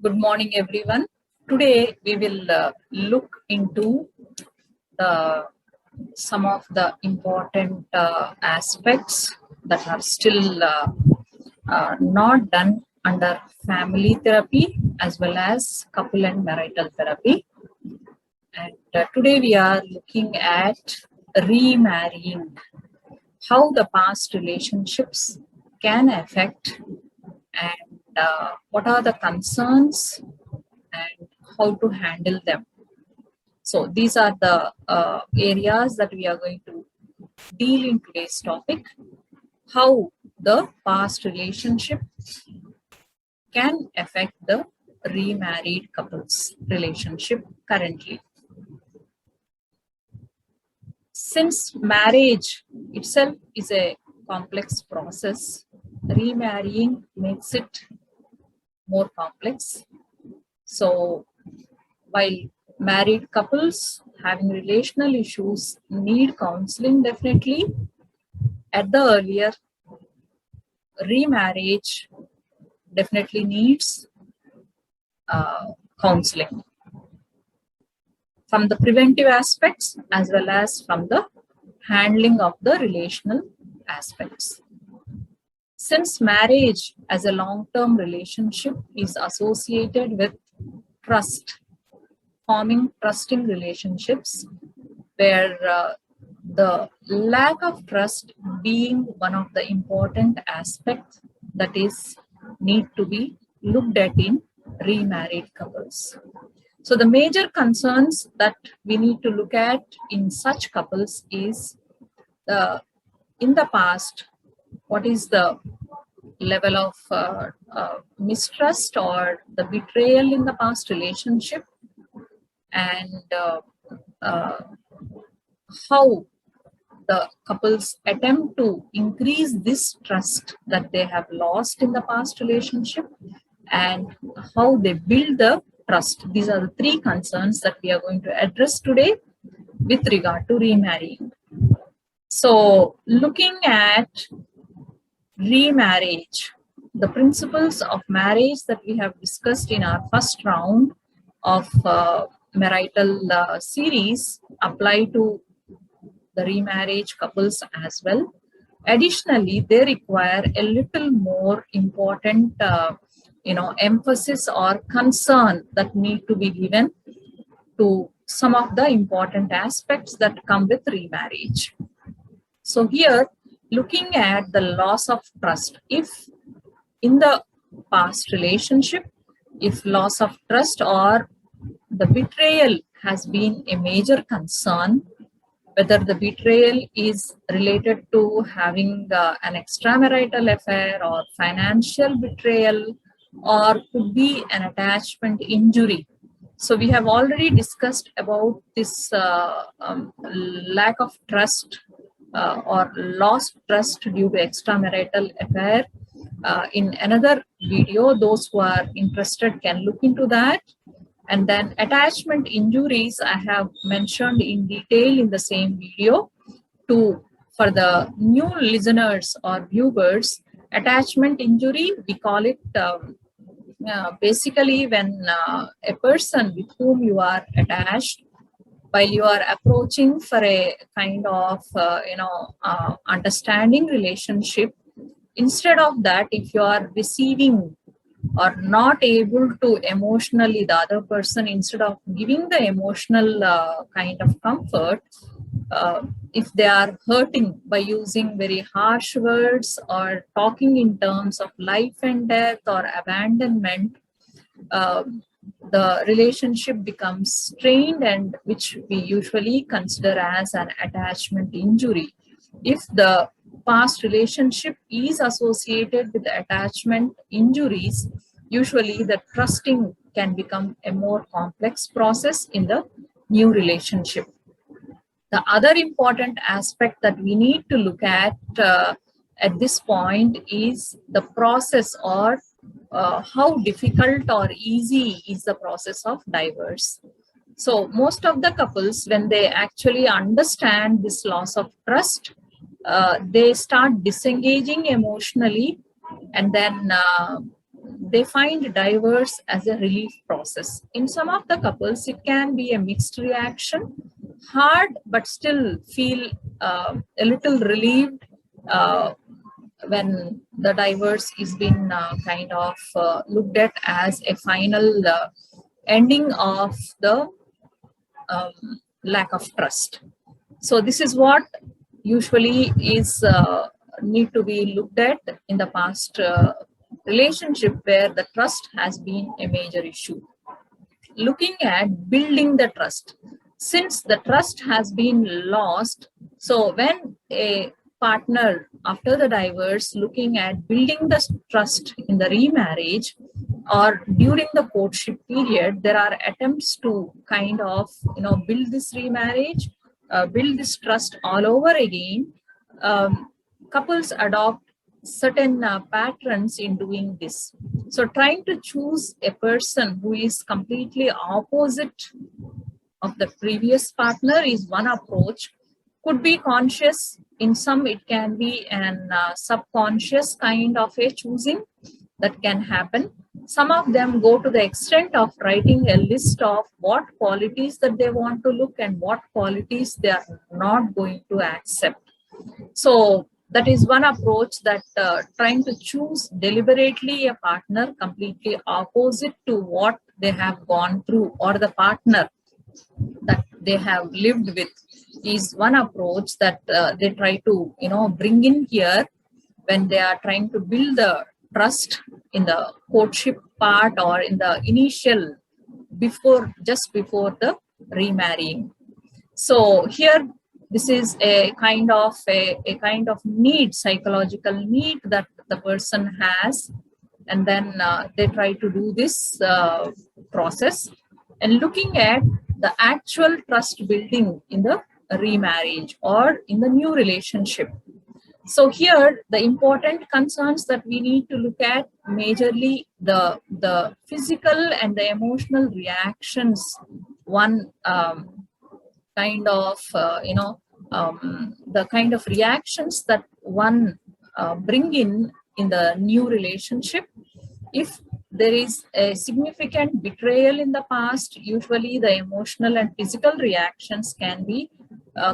Good morning, everyone. Today we will look into some of the important aspects that are still not done under family therapy as well as couple and marital therapy. And today we are looking at remarrying, how the past relationships can affect and what are the concerns and how to handle them. So these are the areas that we are going to deal in today's topic, how the past relationship can affect the remarried couples relationship currently. Since marriage itself is a complex process, remarrying makes it more complex. So while married couples having relational issues need counseling, definitely at the earlier, remarriage definitely needs counseling from the preventive aspects as well as from the handling of the relational aspects. Since marriage as a long-term relationship is associated with trust, forming trusting relationships, where the lack of trust being one of the important aspects that is need to be looked at in remarried couples. So the major concerns that we need to look at in such couples is in the past, what is the level of mistrust or the betrayal in the past relationship, and how the couples attempt to increase this trust that they have lost in the past relationship, and how they build the trust. These are the three concerns that we are going to address today with regard to remarrying. So looking at remarriage, the principles of marriage that we have discussed in our first round of marital series apply to the remarriage couples as well. Additionally, they require a little more important emphasis or concern that need to be given to some of the important aspects that come with remarriage. So here, looking at the loss of trust, if in the past relationship, if loss of trust or the betrayal has been a major concern, whether the betrayal is related to having an extramarital affair or financial betrayal, or could be an attachment injury. So we have already discussed about this lack of trust or lost trust due to extramarital affair in another video. Those who are interested can look into that. And then attachment injuries I have mentioned in detail in the same video. For the new listeners or viewers, attachment injury, we call it basically when a person with whom you are attached, while you are approaching for a kind of understanding relationship, instead of that, if you are receiving or not able to emotionally, the other person, instead of giving the emotional kind of comfort, if they are hurting by using very harsh words or talking in terms of life and death or abandonment, the relationship becomes strained, and which we usually consider as an attachment injury. If the past relationship is associated with attachment injuries, usually the trusting can become a more complex process in the new relationship. The other important aspect that we need to look at this point is the process, or how difficult or easy is the process of divorce. So most of the couples, when they actually understand this loss of trust, they start disengaging emotionally, and then they find divorce as a relief process. In some of the couples, it can be a mixed reaction, hard, but still feel a little relieved when the divorce is been kind of looked at as a final ending of the lack of trust. So this is what usually is need to be looked at in the past relationship where the trust has been a major issue. Looking at building the trust. Since the trust has been lost, so when a partner after the divorce looking at building the trust in the remarriage or during the courtship period, there are attempts to kind of build this remarriage, build this trust all over again. Couples adopt certain patterns in doing this. So trying to choose a person who is completely opposite of the previous partner is one approach. Could be conscious. In some, it can be an subconscious kind of a choosing that can happen. Some of them go to the extent of writing a list of what qualities that they want to look and what qualities they are not going to accept. So that is one approach, that trying to choose deliberately a partner completely opposite to what they have gone through or the partner that they have lived with is one approach that they try to bring in here when they are trying to build the trust in the courtship part or in the initial just before the remarrying. So here this is a kind of need, psychological need that the person has, and then they try to do this process and looking at the actual trust building in the remarriage or in the new relationship. So here the important concerns that we need to look at majorly the physical and the emotional reactions one kind of the kind of reactions that one bring in the new relationship. If there is a significant betrayal in the past, usually the emotional and physical reactions can be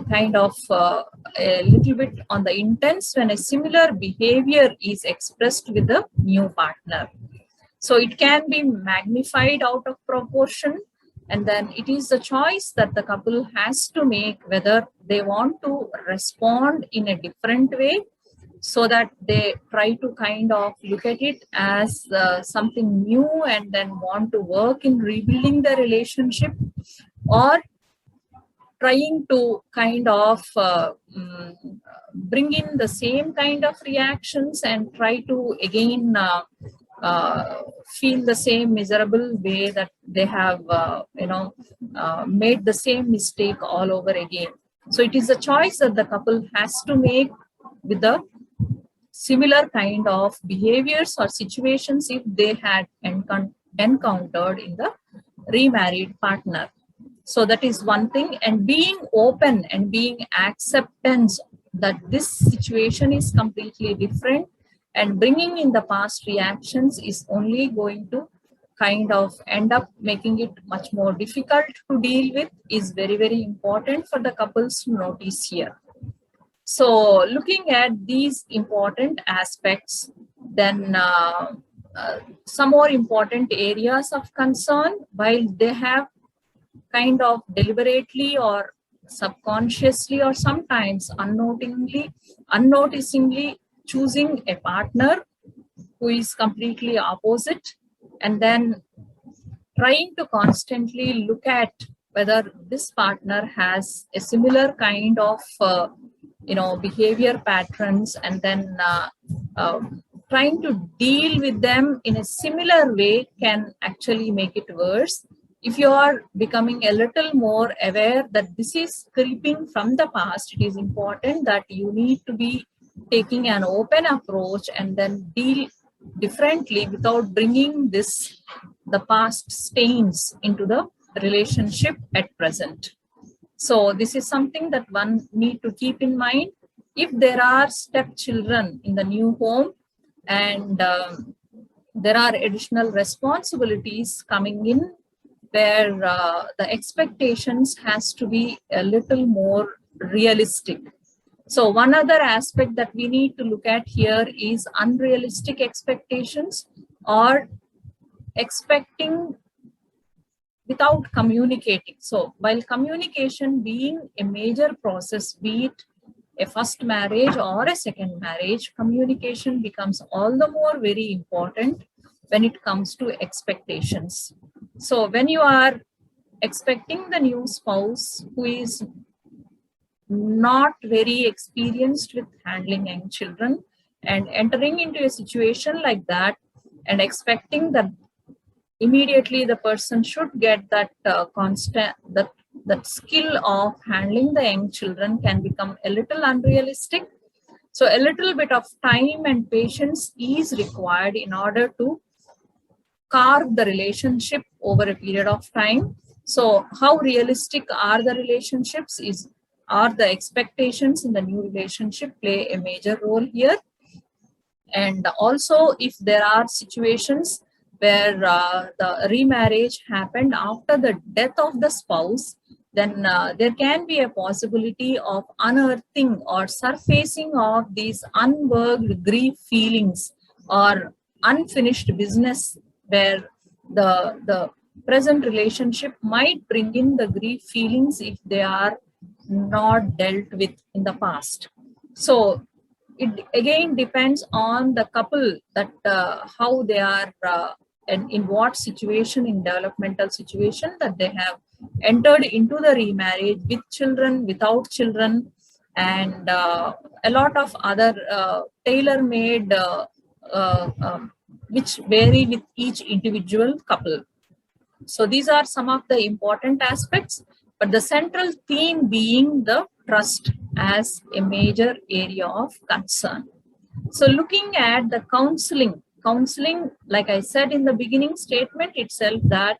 kind of a little bit on the intense when a similar behavior is expressed with the new partner. So it can be magnified out of proportion, and then it is the choice that the couple has to make whether they want to respond in a different way, so that they try to kind of look at it as something new and then want to work in rebuilding the relationship, or trying to kind of bring in the same kind of reactions and try to again feel the same miserable way that they have made the same mistake all over again. So it is a choice that the couple has to make with the similar kind of behaviors or situations if they had encountered in the remarried partner. So that is one thing, and being open and being acceptance that this situation is completely different, and bringing in the past reactions is only going to kind of end up making it much more difficult to deal with, is very, very important for the couples to notice here. So looking at these important aspects, then some more important areas of concern, while they have kind of deliberately or subconsciously or sometimes unnoticingly choosing a partner who is completely opposite, and then trying to constantly look at whether this partner has a similar kind of behavior patterns, and then trying to deal with them in a similar way can actually make it worse. If you are becoming a little more aware that this is creeping from the past, it is important that you need to be taking an open approach and then deal differently without bringing the past stains into the relationship at present. So this is something that one need to keep in mind. If there are stepchildren in the new home, and there are additional responsibilities coming in where the expectations has to be a little more realistic. So one other aspect that we need to look at here is unrealistic expectations, or expecting without communicating. So while communication being a major process, be it a first marriage or a second marriage, communication becomes all the more very important when it comes to expectations. So when you are expecting the new spouse who is not very experienced with handling young children and entering into a situation like that and expecting that immediately the person should get that constant that skill of handling the young children can become a little unrealistic. So a little bit of time and patience is required in order to carve the relationship over a period of time. So how realistic are the relationships are the expectations in the new relationship play a major role here. And also if there are situations where the remarriage happened after the death of the spouse, then there can be a possibility of unearthing or surfacing of these unworked grief feelings or unfinished business, where the present relationship might bring in the grief feelings if they are not dealt with in the past. So it again depends on the couple that how they are and in what situation, in developmental situation, that they have entered into the remarriage with children, without children, and a lot of other tailor-made which vary with each individual couple. So these are some of the important aspects, but the central theme being the trust as a major area of concern. So looking at the counseling, like I said in the beginning statement itself, that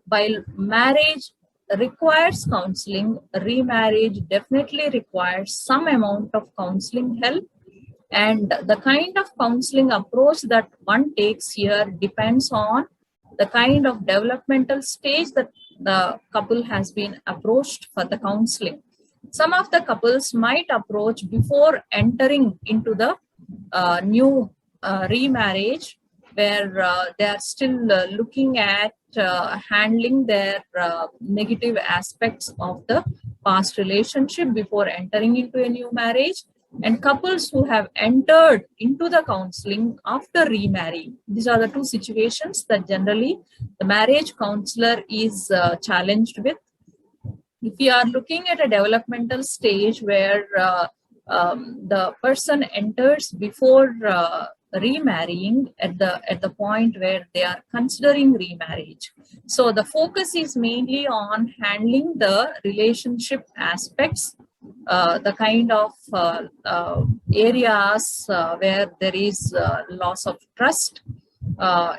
while marriage requires counseling, remarriage definitely requires some amount of counseling help. And the kind of counseling approach that one takes here depends on the kind of developmental stage that the couple has been approached for the counseling. Some of the couples might approach before entering into the new remarriage, where they are still looking at handling their negative aspects of the past relationship before entering into a new marriage. And couples who have entered into the counseling after remarrying, these are the two situations that generally the marriage counselor is challenged with. If you are looking at a developmental stage where the person enters before remarrying at the point where they are considering remarriage, so the focus is mainly on handling the relationship aspects, the kind of areas where there is loss of trust,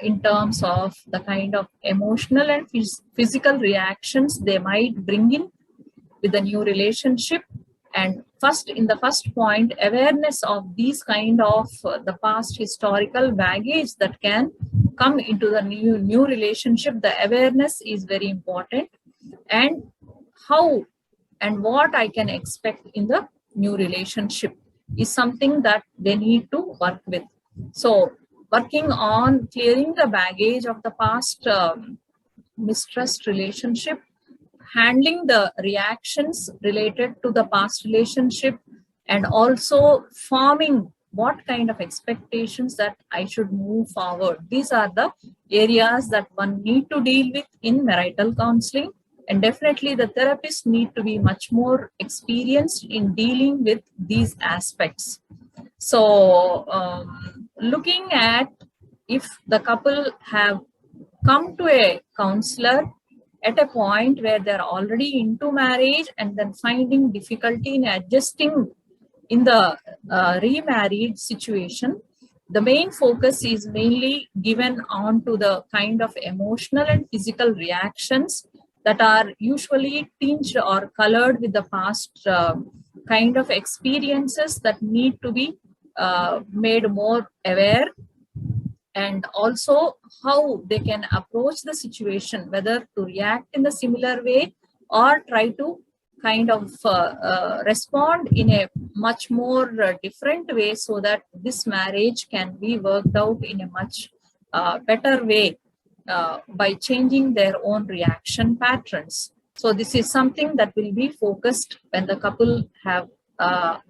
in terms of the kind of emotional and physical reactions they might bring in with the new relationship. And in the first point, awareness of these kind of the past historical baggage that can come into the new relationship, the awareness is very important. And how and what I can expect in the new relationship is something that they need to work with. So working on clearing the baggage of the past mistrust relationship, handling the reactions related to the past relationship, and also forming what kind of expectations that I should move forward. These are the areas that one need to deal with in marital counseling. And definitely the therapists need to be much more experienced in dealing with these aspects. So looking at if the couple have come to a counselor at a point where they're already into marriage and then finding difficulty in adjusting in the remarried situation, the main focus is mainly given on to the kind of emotional and physical reactions that are usually tinged or colored with the past kind of experiences that need to be made more aware. and also how they can approach the situation, whether to react in the similar way or try to kind of respond in a much more different way, so that this marriage can be worked out in a much better way by changing their own reaction patterns. So this is something that will be focused when the couple have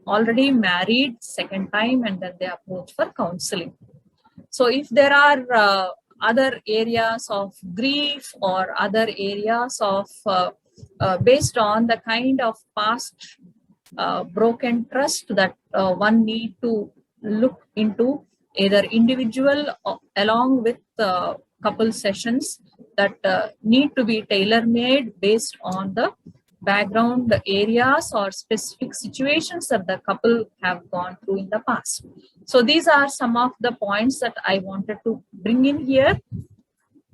already married second time and then they approach for counseling. So if there are other areas of grief or other areas of based on the kind of past broken trust that one need to look into, either individual along with couple sessions that need to be tailor-made based on the background areas or specific situations that the couple have gone through in the past. So these are some of the points that I wanted to bring in here.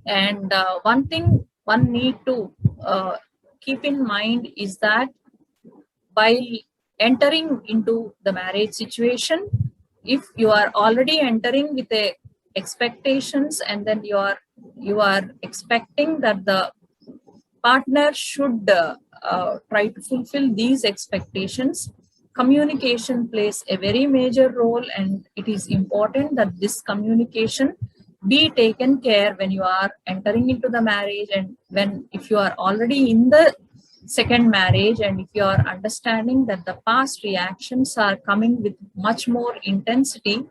And one thing one need to keep in mind is that while entering into the marriage situation, if you are already entering with a expectations and then you are expecting that the partner should try to fulfill these expectations, communication plays a very major role, and it is important that this communication be taken care when you are entering into the marriage, and when if you are already in the second marriage, and if you are understanding that the past reactions are coming with much more intensity,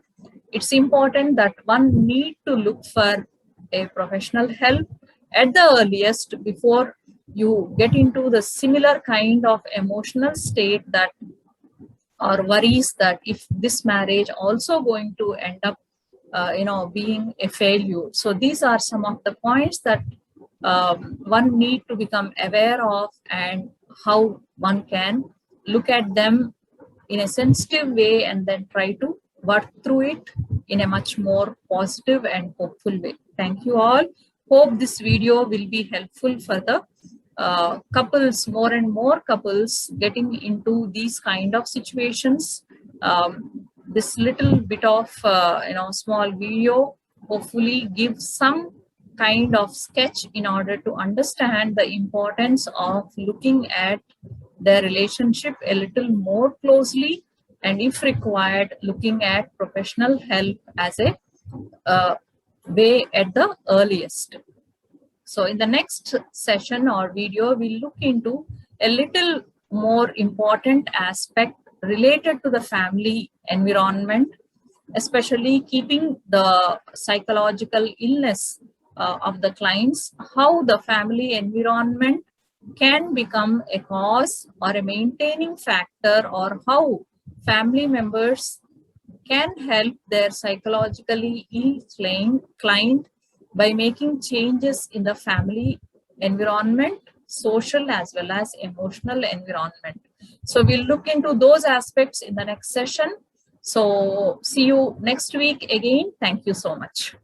it's important that one need to look for a professional help at the earliest before you get into the similar kind of emotional state that or worries that if this marriage also going to end up being a failure. So these are some of the points that one need to become aware of, and how one can look at them in a sensitive way and then try to work through it in a much more positive and hopeful way. Thank you all. Hope this video will be helpful for the couples, more and more couples getting into these kind of situations. This little bit of small video hopefully gives some kind of sketch in order to understand the importance of looking at their relationship a little more closely, and if required, looking at professional help as a way at the earliest. So in the next session or video, we'll look into a little more important aspect related to the family environment, especially keeping the psychological illness of the clients, how the family environment can become a cause or a maintaining factor, or how family members can help their psychologically ill client by making changes in the family environment, social as well as emotional environment. So we'll look into those aspects in the next session. So see you next week again. Thank you so much.